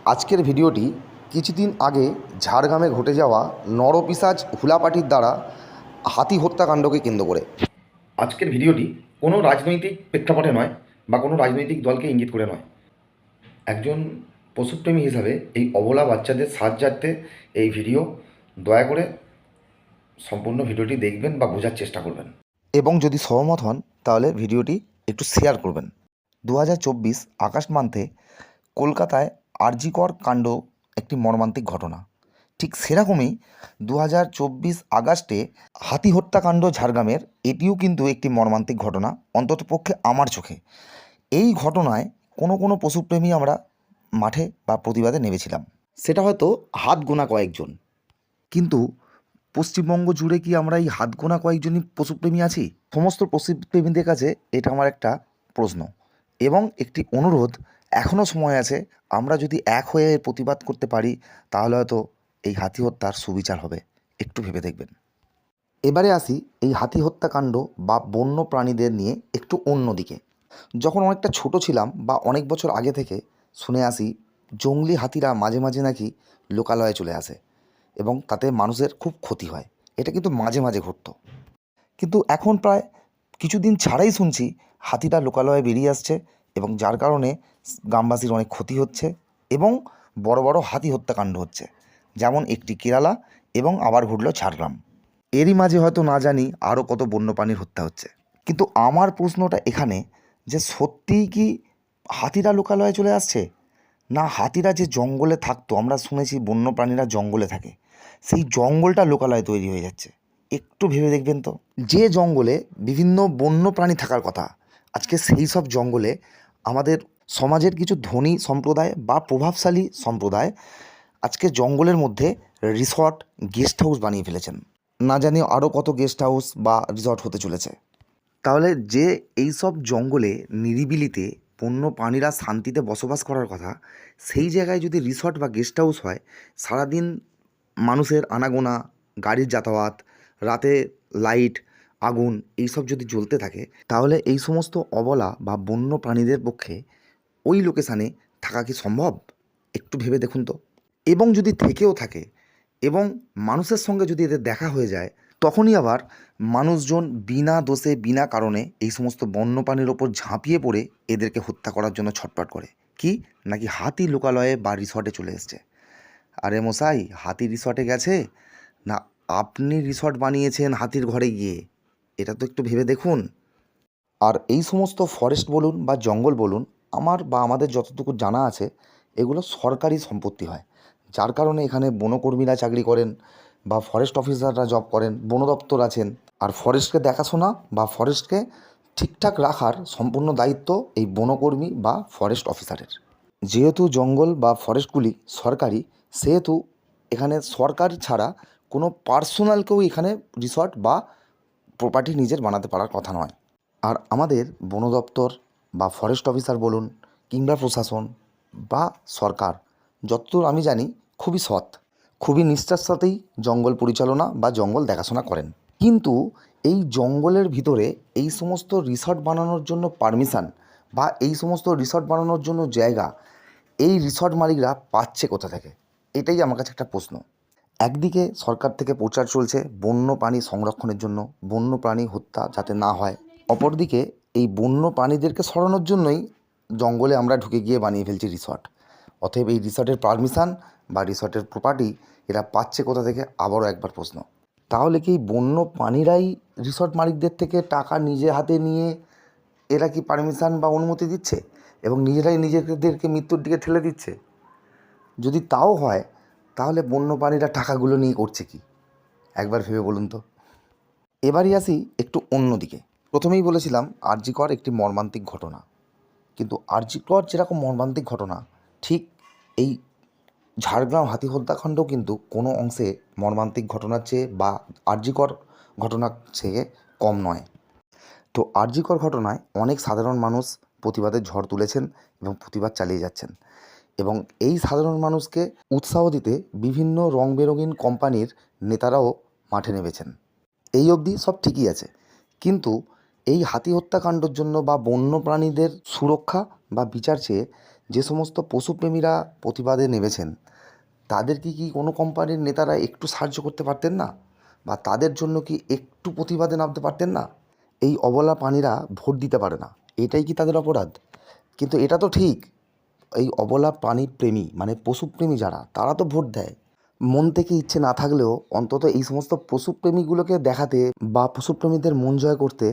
আজকের ভিডিওটি কিছুদিন আগে ঝাড়গ্রামে ঘটে যাওয়া নরপিশাচ হুলাপাটির দ্বারা হাতি হত্যাকাণ্ডকে কেন্দ্র করে। আজকের ভিডিওটি কোনো রাজনৈতিক প্রেক্ষাপটে নয় বা কোনো রাজনৈতিক দলকে ইঙ্গিত করে নয়। একজন পশুপ্রেমী হিসাবে এই অবলা বাচ্চাদের সাহায্যার্থে এই ভিডিও, দয়া করে সম্পূর্ণ ভিডিওটি দেখবেন বা বোঝার চেষ্টা করবেন এবং যদি সহমত হন তাহলে ভিডিওটি একটু শেয়ার করবেন। 2024 আগস্ট মান্থে কলকাতায় আরজিকর কাণ্ড একটি মর্মান্তিক ঘটনা। ঠিক সেরকমই 2024 আগস্টে হাতি হত্যাকাণ্ড ঝাড়গ্রামের, এটিও কিন্তু একটি মর্মান্তিক ঘটনা, অন্ততপক্ষে আমার চোখে। এই ঘটনায় কোনো পশুপ্রেমী আমরা মাঠে বা প্রতিবাদে নেমেছিলাম, সেটা হয়তো হাত গোনা কয়েকজন, কিন্তু পশ্চিমবঙ্গ জুড়ে কি আমরা এই হাত গোনা কয়েকজনই পশুপ্রেমী আছি? সমস্ত পশুপ্রেমীদের কাছে এটা আমার একটা প্রশ্ন এবং একটি অনুরোধ। এখনও সময় আছে, আমরা যদি এক হয়ে প্রতিবাদ করতে পারি তাহলে হয়তো এই হাতি হত্যার সুবিচার হবে। একটু ভেবে দেখবেন। এবারে আসি এই হাতি হত্যাকাণ্ড বা বন্য প্রাণীদের নিয়ে একটু অন্যদিকে। যখন অনেকটা ছোট ছিলাম বা অনেক বছর আগে থেকে শুনে আসি, জংলি হাতিরা মাঝে মাঝে নাকি লোকালয়ে চলে আসে এবং তাতে মানুষের খুব ক্ষতি হয়। এটা কিন্তু মাঝে মাঝে ঘটতো, কিন্তু এখন প্রায় কিছুদিন ছাড়াই শুনছি হাতিটা লোকালয়ে বেরিয়ে আসছে এবং যার কারণে গ্রামবাসীর অনেক ক্ষতি হচ্ছে এবং বড় বড় হাতি হত্যাকাণ্ড হচ্ছে, যেমন একটি কেরালা এবং আবার ঘটল ঝাড়গ্রাম। এরই মাঝে হয়তো না জানি আরও কত বন্যপ্রাণীর হত্যা হচ্ছে। কিন্তু আমার প্রশ্নটা এখানে, যে সত্যিই কি হাতিরা লোকালয়ে চলে আসছে, না হাতিরা যে জঙ্গলে থাকতো, আমরা শুনেছি বন্যপ্রাণীরা জঙ্গলে থাকে, সেই জঙ্গলটা লোকালয়ে তৈরি হয়ে যাচ্ছে? একটু ভেবে দেখবেন তো। যে জঙ্গলে বিভিন্ন বন্য প্রাণী থাকার কথা, আজকে সেই সব জঙ্গলে আমাদের সমাজের কিছু ধনী সম্প্রদায় বা প্রভাবশালী সম্প্রদায় আজকে জঙ্গলের মধ্যে রিসর্ট, গেস্ট হাউস বানিয়ে ফেলেছেন। না জানি আরও কত গেস্ট হাউস বা রিসর্ট হতে চলেছে। তাহলে যে এই সব জঙ্গলে নিরিবিলিতে বন্য প্রাণীরা শান্তিতে বসবাস করার কথা, সেই জায়গায় যদি রিসর্ট বা গেস্ট হাউস হয়, সারাদিন মানুষের আনাগোনা, গাড়ির যাতায়াত, রাতে লাইট, আগুন এইসব যদি জ্বলতে থাকে, তাহলে এই সমস্ত অবলা বা বন্য প্রাণীদের পক্ষে ওই লোকেশানে থাকা কি সম্ভব? একটু ভেবে দেখুন তো। এবং যদি থেকেও থাকে এবং মানুষের সঙ্গে যদি এদের দেখা হয়ে যায়, তখনই আবার মানুষজন বিনা দোষে বিনা কারণে এই সমস্ত বন্যপ্রাণীর ওপর ঝাঁপিয়ে পড়ে এদেরকে হত্যা করার জন্য ছটফট করে। কি নাকি হাতি লোকালয়ে বা রিসর্টে চলে এসছে? আরে মশাই, হাতি রিসর্টে গেছে না আপনি রিসর্ট বানিয়েছেন হাতির ঘরে গিয়ে? এটা তো একটু ভেবে দেখুন। আর এই সমস্ত ফরেস্ট বলুন বা জঙ্গল বলুন, আমার বা আমাদের যতটুকু জানা আছে, এগুলো সরকারি সম্পত্তি হয়, যার কারণে এখানে বনকর্মীরা চাকরি করেন বা ফরেস্ট অফিসাররা জব করেন, বন দপ্তর আছেন। আর ফরেস্টকে দেখাশোনা বা ফরেস্টকে ঠিকঠাক রাখার সম্পূর্ণ দায়িত্ব এই বনকর্মী বা ফরেস্ট অফিসারের। যেহেতু জঙ্গল বা ফরেস্টগুলি সরকারি, সেহেতু এখানে সরকার ছাড়া কোনো পার্সোনালকেও এখানে রিসর্ট বা প্রপার্টি নিজের বানাতে পারার কথা নয়। আর আমাদের বন দপ্তর বা ফরেস্ট অফিসার বলুন কিংবা প্রশাসন বা সরকার, যতদূর আমি জানি খুবই সৎ, খুবই নিষ্ঠার সাথেই জঙ্গল পরিচালনা বা জঙ্গল দেখাশোনা করেন। কিন্তু এই জঙ্গলের ভিতরে এই সমস্ত রিসর্ট বানানোর জন্য পারমিশন বা এই সমস্ত রিসর্ট বানানোর জন্য জায়গা এই রিসর্ট মালিকরা পাচ্ছে কোথা থেকে? এটাই আমার কাছে একটা প্রশ্ন। একদিকে সরকার থেকে প্রচার চলছে বন্য প্রাণী সংরক্ষণের জন্য, বন্য প্রাণী হত্যা যাতে না হয়। অপরদিকে এই বন্য প্রাণীদেরকে সরানোর জন্যই জঙ্গলে আমরা ঢুকে গিয়ে বানিয়ে ফেলছি রিসর্ট। অতএব এই রিসর্টের পারমিশন বা রিসর্টের প্রপার্টি এরা পাচ্ছে কোথা থেকে? আবারও একবার প্রশ্ন। তাহলে কি বন্য প্রাণীরাই রিসর্ট মালিকদের থেকে টাকা নিজে হাতে নিয়ে এরা কি পারমিশন বা অনুমতি দিচ্ছে এবং নিজেরাই নিজেদেরকে মৃত্যুর দিকে ঠেলে দিচ্ছে? যদি তাও হয়, তাহলে বন্যপ্রাণীরা টাকাগুলো নিয়ে করছে কি? একবার ভেবে বলুন তো। এবারই আসি একটু অন্যদিকে। প্রথমেই বলেছিলাম আরজিকর একটি মর্মান্তিক ঘটনা, কিন্তু আরজিকর যেরকম মর্মান্তিক ঘটনা, ঠিক এই ঝাড়গ্রাম হাতি হত্যাকাণ্ডও কিন্তু কোনো অংশে মর্মান্তিক ঘটনার চেয়ে বা আরজিকর ঘটনার চেয়ে কম নয়। তো আরজিকর ঘটনায় অনেক সাধারণ মানুষ প্রতিবাদের ঝড় তুলেছেন এবং প্রতিবাদ চালিয়ে যাচ্ছেন, এবং এই সাধারণ মানুষকে উৎসাহ দিতে বিভিন্ন রং বেরঙিন কোম্পানির নেতারাও মাঠে নেমেছেন। এই অবধি সব ঠিকই আছে, কিন্তু এই হাতি হত্যাকাণ্ডের জন্য বা বন্য প্রাণীদের সুরক্ষা বা বিচার চেয়ে যে সমস্ত পশুপ্রেমীরা প্রতিবাদে নেমেছেন, তাদেরকে কি কোনো কোম্পানির নেতারা একটু সাহায্য করতে পারতেন না? বা তাদের জন্য কি একটু প্রতিবাদে নামতে পারতেন না? এই অবলা প্রাণীরা ভোট দিতে পারে না, এটাই কি তাদের অপরাধ? কিন্তু এটা তো ঠিক, এই অবলা প্রাণী প্রেমী মানে পশুপ্রেমী যারা, তারা তো ভোট দেয়। মন থেকে ইচ্ছে না থাকলেও অন্তত এই সমস্ত পশুপ্রেমীগুলোকে দেখাতে বা পশুপ্রেমীদের মন জয় করতে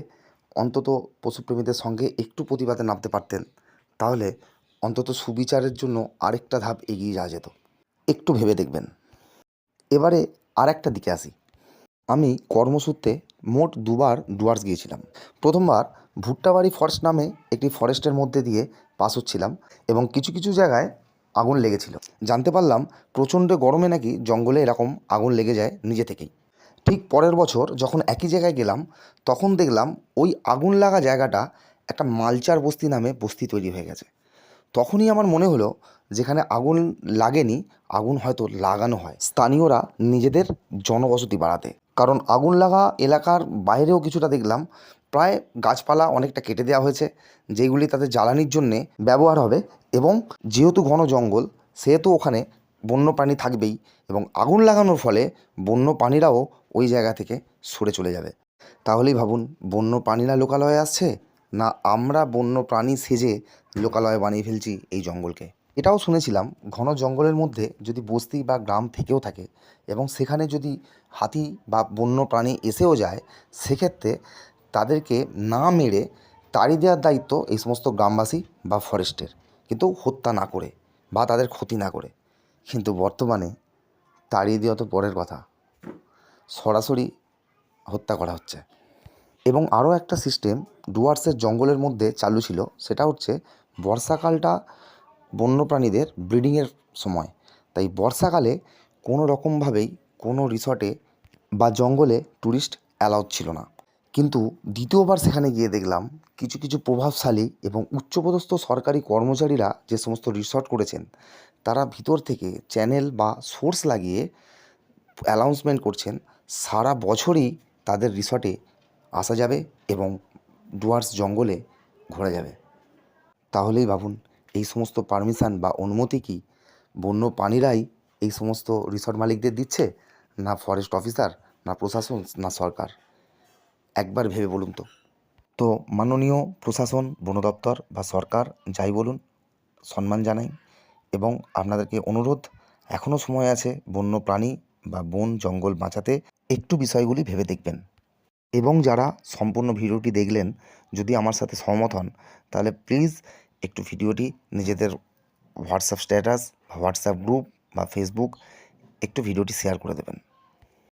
অন্তত পশুপ্রেমীদের সঙ্গে একটু প্রতিবাদে নামতে পারতেন। তাহলে অন্তত সুবিচারের জন্য আরেকটা ধাপ এগিয়ে যাওয়া যেত। একটু ভেবে দেখবেন। এবারে আর একটা দিকে আসি। আমি কর্মসূত্রে মোট দুবার ডুয়ার্স গিয়েছিলাম। প্রথমবার ভুট্টাবাড়ি ফরেস্ট নামে একটি ফরেস্টের মধ্যে দিয়ে পাস হচ্ছিলাম এবং কিছু কিছু জায়গায় আগুন লেগেছিল। জানতে পারলাম প্রচণ্ড গরমে নাকি জঙ্গলে এরকম আগুন লেগে যায় নিজে থেকেই। ঠিক পরের বছর যখন একই জায়গায় গেলাম, তখন দেখলাম ওই আগুন লাগা জায়গাটা একটা মালচার বস্তি নামে বস্তি তৈরি হয়ে গেছে। তখনই আমার মনে হলো, যেখানে আগুন লাগেনি, আগুন হয়তো লাগানো হয় স্থানীয়রা নিজেদের জনবসতি বাড়াতে। কারণ আগুন লাগা এলাকার বাইরেও কিছুটা দেখলাম প্রায় গাছপালা অনেকটা কেটে দেওয়া হয়েছে, যেগুলি তাদের জ্বালানির জন্যে ব্যবহার হবে। এবং যেহেতু ঘন জঙ্গল, সেহেতু ওখানে বন্যপ্রাণী থাকবেই এবং আগুন লাগানোর ফলে বন্যপ্রাণীরাও ওই জায়গা থেকে সরে চলে যাবে। তাহলেই ভাবুন, বন্যপ্রাণীরা লোকালয়ে আসছে না আমরা বন্যপ্রাণী সেজে লোকালয় বানিয়ে ফেলছি এই জঙ্গলকে। এটাও শুনেছিলাম, ঘন জঙ্গলের মধ্যে যদি বস্তি বা গ্রাম থেকেও থাকে এবং সেখানে যদি হাতি বা বন্য প্রাণী এসেও যায়, সেক্ষেত্রে তাদেরকে না মেরে তাড়িয়ে দেওয়ার দায়িত্ব এই সমস্ত গ্রামবাসী বা ফরেস্টের, কিন্তু হত্যা না করে বা তাদের ক্ষতি না করে। কিন্তু বর্তমানে তাড়িয়ে দেওয়া তো পরের কথা, সরাসরি হত্যা করা হচ্ছে। এবং আরও একটা সিস্টেম ডুয়ার্সের জঙ্গলের মধ্যে চালু ছিল, সেটা হচ্ছে বর্ষাকালটা বন্যপ্রাণীদের ব্রিডিংয়ের সময়। তাই বর্ষাকালে কোনো রকমভাবেই কোনো রিসর্টে বা জঙ্গলে ট্যুরিস্ট অ্যালাউড ছিল না। কিন্তু দ্বিতীয়বার সেখানে গিয়ে দেখলাম কিছু কিছু প্রভাবশালী এবং উচ্চপদস্থ সরকারি কর্মচারীরা যে সমস্ত রিসর্ট করেছেন, তারা ভিতর থেকে চ্যানেল বা সোর্স লাগিয়ে অ্যানাউন্সমেন্ট করছেন সারা বছরই তাদের রিসর্টে আসা যাবে এবং ডুয়ার্স জঙ্গলে ঘোরা যাবে। তাহলেই ভাবুন, এই সমস্ত পারমিশন বা অনুমতি কি বন্য প্রাণীরাই এই সমস্ত রিসর্ট মালিকদের দিচ্ছে, না ফরেস্ট অফিসার, না প্রশাসন, না সরকার? একবার ভেবে বলুন তো। তো মাননীয় প্রশাসন, বন দপ্তর বা সরকার যাই বলুন, সম্মান জানাই এবং আপনাদেরকে অনুরোধ, এখনও সময় আছে বন্য প্রাণী বা বন জঙ্গল বাঁচাতে। একটু বিষয়গুলি ভেবে দেখবেন। এবং যারা সম্পূর্ণ ভিডিওটি দেখলেন, যদি আমার সাথে সহমত হন, তাহলে প্লিজ একটু ভিডিওটি নিজেদের হোয়াটসঅ্যাপ স্ট্যাটাস বা হোয়াটসঅ্যাপ গ্রুপ বা ফেসবুক একটু ভিডিওটি শেয়ার করে দেবেন।